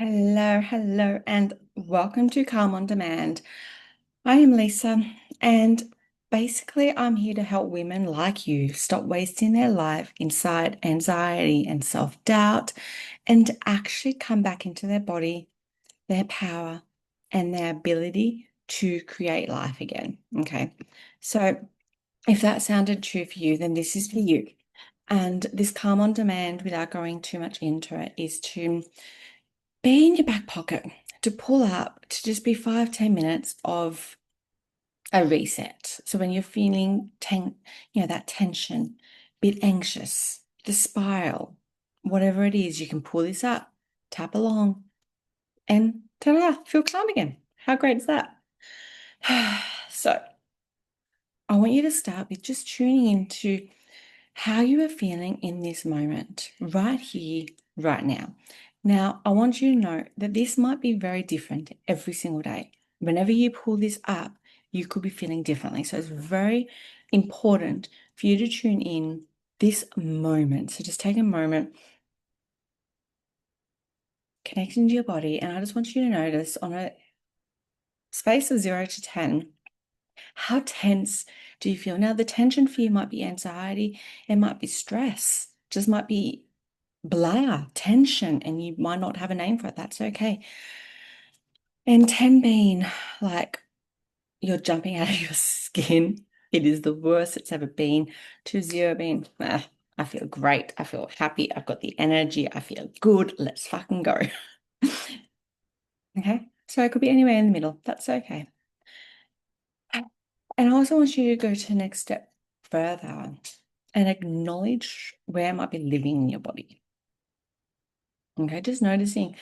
Hello, and welcome to Calm on Demand. I am Lisa, and basically, I'm here to help women like you stop wasting their life inside anxiety and self-doubt and to actually come back into their body, their power, and their ability to create life again. Okay, so if that sounded true for you, then this is for you. And this Calm on Demand, without going too much into it, is to be in your back pocket, to pull up, to just be 5-10 minutes of a reset. So when you're feeling that tension, bit anxious, the spiral, whatever it is, you can pull this up, tap along, and ta-da, feel calm again. How great is that? So I want you to start with just tuning into how you are feeling in this moment, right here, right now. Now, I want you to know that this might be very different every single day. Whenever you pull this up, you could be feeling differently. So it's very important for you to tune in this moment. So just take a moment, connecting to your body, and I just want you to notice on a space of 0 to 10, how tense do you feel? Now, the tension for you might be anxiety, it might be stress, just might be blah, tension, and you might not have a name for it. That's okay. And 10 being like you're jumping out of your skin. It is the worst it's ever been. To 0 being, I feel great. I feel happy. I've got the energy. I feel good. Let's fucking go. Okay. So it could be anywhere in the middle. That's okay. And I also want you to go to the next step further and acknowledge where it might be living in your body. Okay. Just noticing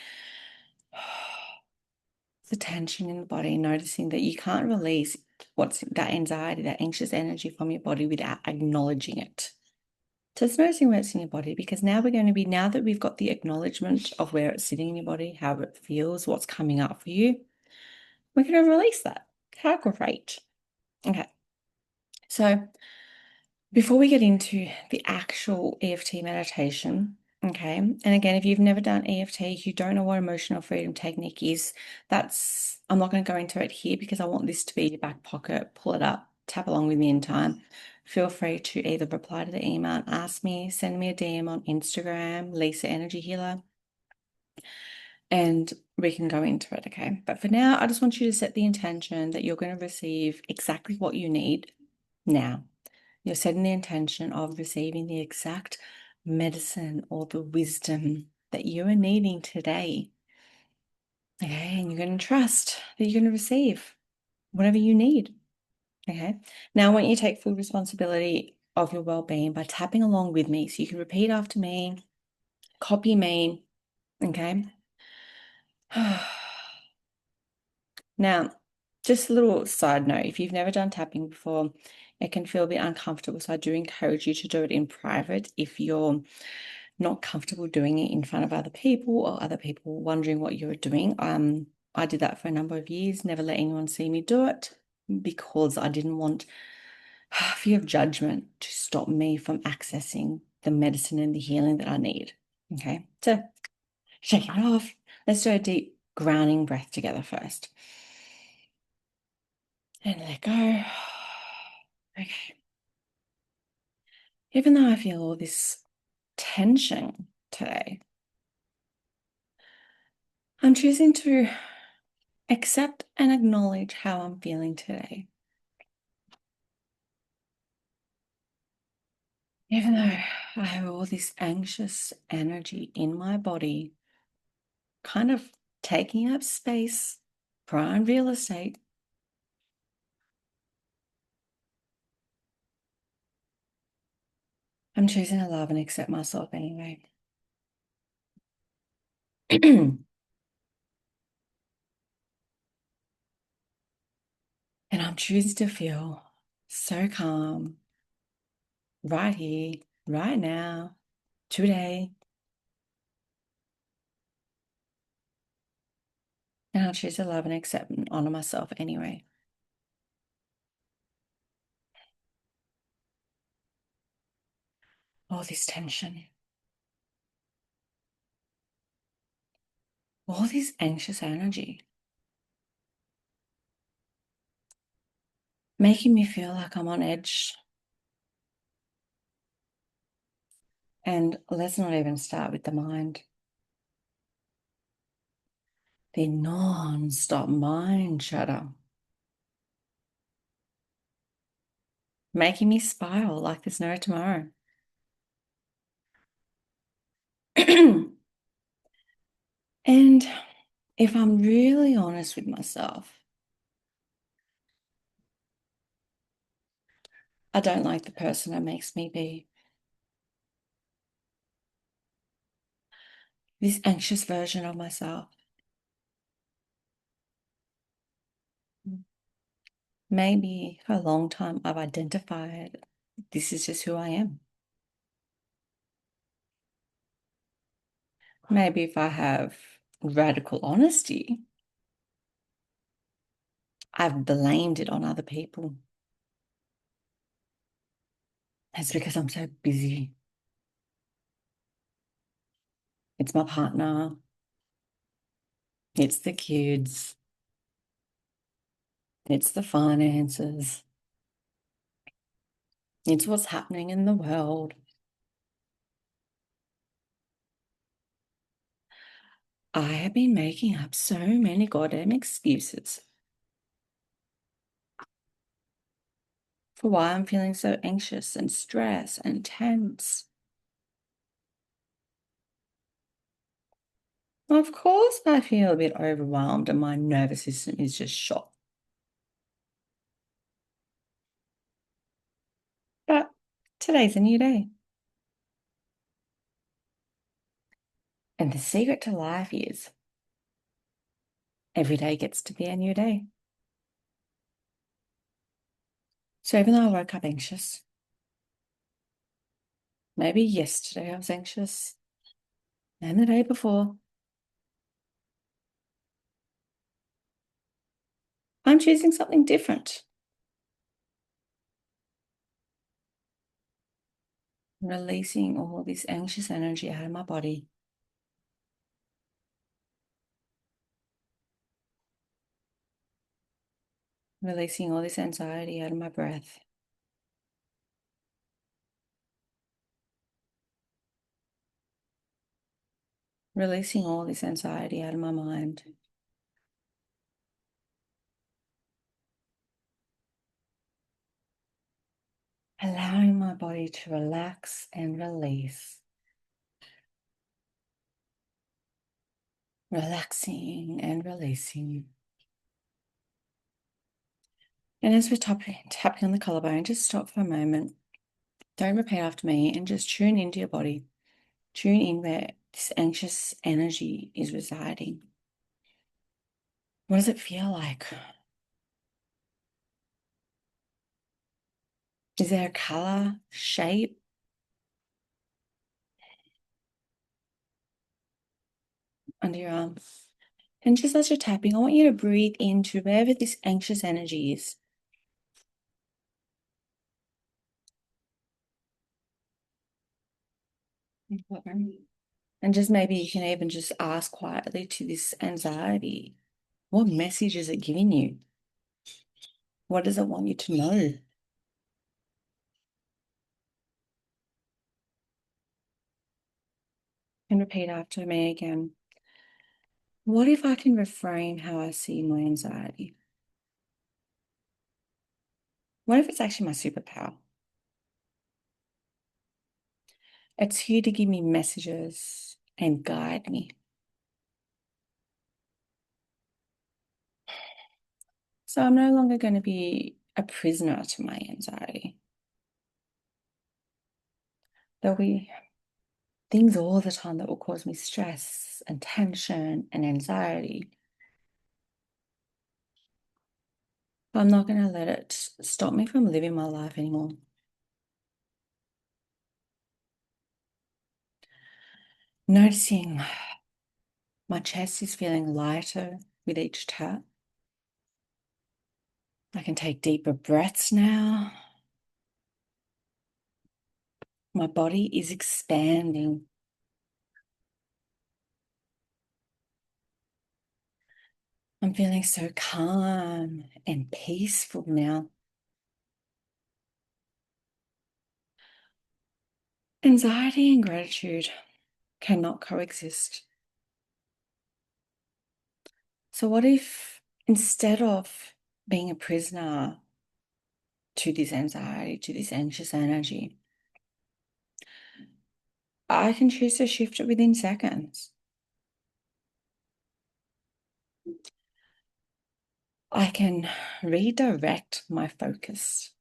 the tension in the body, noticing that you can't release what's that anxiety, that anxious energy from your body without acknowledging it. So it's noticing where it's in your body, because now now that we've got the acknowledgement of where it's sitting in your body, how it feels, what's coming up for you, we're going to release that. How great. Okay. So before we get into the actual EFT meditation, okay, and again, if you've never done EFT, you don't know what emotional freedom technique is, I'm not going to go into it here because I want this to be your back pocket. Pull it up, tap along with me in time. Feel free to either reply to the email and ask me, send me a DM on Instagram, Lisa Energy Healer, and we can go into it, okay? But for now, I just want you to set the intention that you're going to receive exactly what you need now. You're setting the intention of receiving the exact medicine or the wisdom that you are needing today. Okay, and you're going to trust that you're going to receive whatever you need. Okay, now I want you to take full responsibility of your well-being by tapping along with me. So you can repeat after me, copy me. Okay. Now, just a little side note, if you've never done tapping before, it can feel a bit uncomfortable. So I do encourage you to do it in private if you're not comfortable doing it in front of other people or other people wondering what you're doing. I did that for a number of years, never let anyone see me do it because I didn't want fear of judgment to stop me from accessing the medicine and the healing that I need. Okay, so shake it off. Let's do a deep grounding breath together first. And let go. Okay. Even though I feel all this tension today, I'm choosing to accept and acknowledge how I'm feeling today. Even though I have all this anxious energy in my body, kind of taking up space, prime real estate, I'm choosing to love and accept myself anyway. And I'm choosing to feel so calm right here, right now, today. And I'll choose to love and accept and honor myself anyway. All this tension, all this anxious energy, making me feel like I'm on edge. And let's not even start with the mind. The non-stop mind chatter, making me spiral like there's no tomorrow. And if I'm really honest with myself, I don't like the person it makes me be. This anxious version of myself. Maybe for a long time I've identified this is just who I am. Maybe if I have radical honesty, I've blamed it on other people. It's because I'm so busy. It's my partner. It's the kids. It's the finances. It's what's happening in the world. I have been making up so many goddamn excuses for why I'm feeling so anxious and stressed and tense. Of course, I feel a bit overwhelmed and my nervous system is just shot. But today's a new day. And the secret to life is every day gets to be a new day. So even though I woke up anxious, maybe yesterday I was anxious, and the day before, I'm choosing something different. Releasing all this anxious energy out of my body. Releasing all this anxiety out of my breath. Releasing all this anxiety out of my mind. Allowing my body to relax and release. Relaxing and releasing. And as we're tapping on the collarbone, just stop for a moment. Don't repeat after me and just tune into your body. Tune in where this anxious energy is residing. What does it feel like? Is there a color, shape under your arm? And just as you're tapping, I want you to breathe into wherever this anxious energy is. And just maybe you can even just ask quietly to this anxiety, what message is it giving you? What does it want you to know? And repeat after me again. What if I can reframe how I see my anxiety? What if it's actually my superpower? It's here to give me messages and guide me. So I'm no longer going to be a prisoner to my anxiety. There'll be things all the time that will cause me stress and tension and anxiety. But I'm not going to let it stop me from living my life anymore. Noticing my chest is feeling lighter with each tap. I can take deeper breaths now. My body is expanding. I'm feeling so calm and peaceful now. Anxiety and gratitude cannot coexist. So, what if instead of being a prisoner to this anxiety, to this anxious energy, I can choose to shift it within seconds? I can redirect my focus.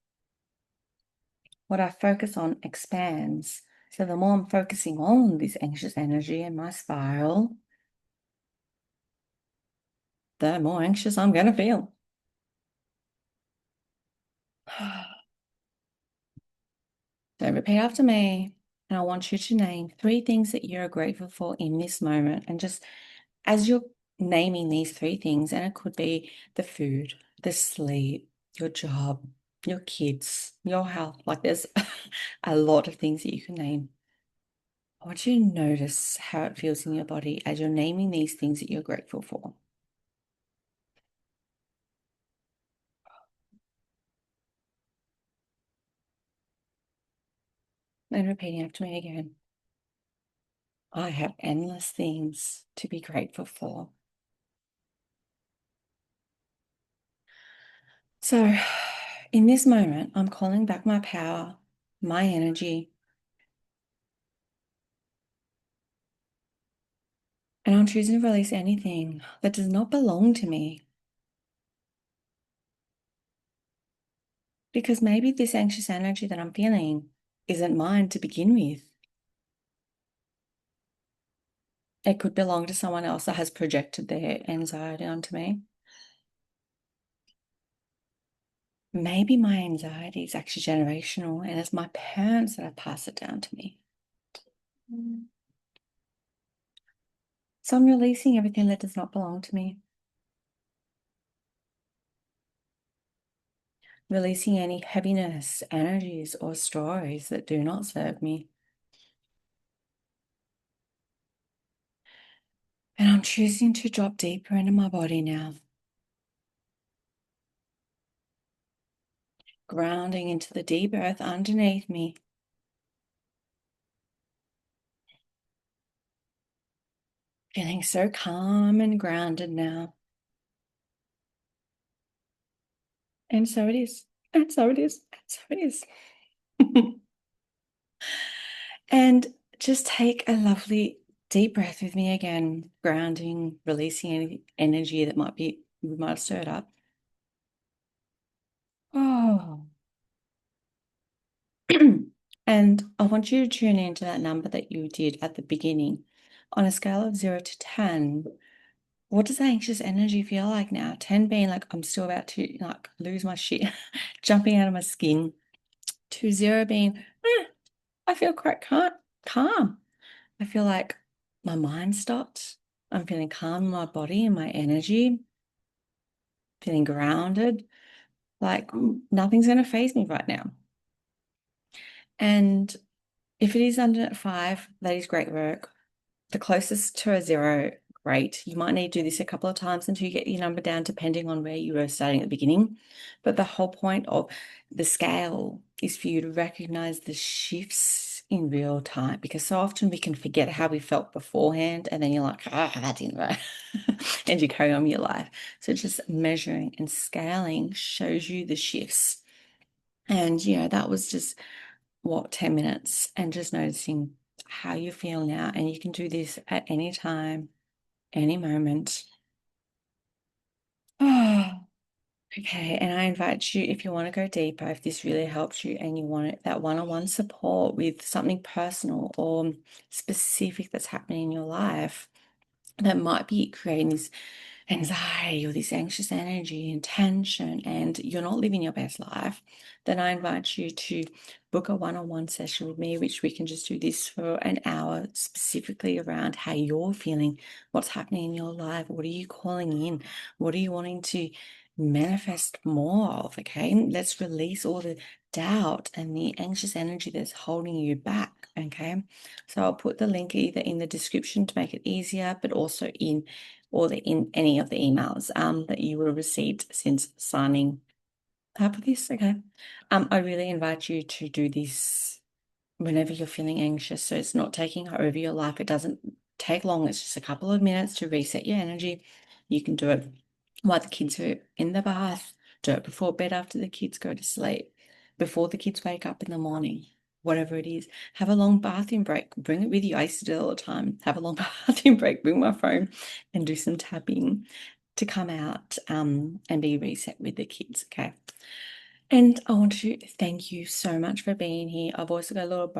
What I focus on expands. So, the more I'm focusing on this anxious energy and my spiral, the more anxious I'm going to feel. So repeat after me, and I want you to name 3 things that you're grateful for in this moment. And just as you're naming these 3 things, and it could be the food, the sleep, your job, your kids, your health, like there's a lot of things that you can name. I want you to notice how it feels in your body as you're naming these things that you're grateful for. And repeating after me again. I have endless things to be grateful for. So, in this moment, I'm calling back my power, my energy, and I'm choosing to release anything that does not belong to me. Because maybe this anxious energy that I'm feeling isn't mine to begin with. It could belong to someone else that has projected their anxiety onto me. Maybe my anxiety is actually generational and it's my parents that have passed it down to me. So I'm releasing everything that does not belong to me. Releasing any heaviness, energies, or stories that do not serve me. And I'm choosing to drop deeper into my body now, grounding into the deep earth underneath me. Feeling so calm and grounded now. And so it is. And so it is. And so it is. And just take a lovely deep breath with me again, grounding, releasing any energy that we might have stirred up. Oh. And I want you to tune into that number that you did at the beginning. On a scale of 0 to 10, what does the anxious energy feel like now? 10 being like I'm still about to like lose my shit, jumping out of my skin. To 0 being, I feel quite calm. I feel like my mind stopped. I'm feeling calm in my body and my energy, feeling grounded. Like nothing's going to faze me right now. And if it is under 5, that is great work. The closest to a 0, great. You might need to do this a couple of times until you get your number down, depending on where you were starting at the beginning. But the whole point of the scale is for you to recognize the shifts in real time, because so often we can forget how we felt beforehand, and then you're like, that didn't work. And you carry on with your life. So just measuring and scaling shows you the shifts. And, that was just 10 minutes, and just noticing how you feel now. And you can do this at any time, any moment. Oh, okay. And I invite you, if you want to go deeper, if this really helps you and you want that one-on-one support with something personal or specific that's happening in your life that might be creating this anxiety or this anxious energy and tension, and you're not living your best life, then I invite you to book a one-on-one session with me, which we can just do this for an hour specifically around how you're feeling, what's happening in your life, what are you calling in, what are you wanting to manifest more of. Okay, let's release all the doubt and the anxious energy that's holding you back. Okay, so I'll put the link either in the description to make it easier, but also in or in any of the emails that you would have received since signing up for this. Okay. I really invite you to do this whenever you're feeling anxious, so it's not taking over your life. It doesn't take long. It's just a couple of minutes to reset your energy. You can do it while the kids are in the bath, do it before bed after the kids go to sleep, before the kids wake up in the morning, whatever it is. Have a long bathroom break. Bring it with you. I used to do it all the time. Have a long bathroom break, bring my phone and do some tapping to come out and be reset with the kids. Okay. And I want to thank you so much for being here. I've also got a little bonus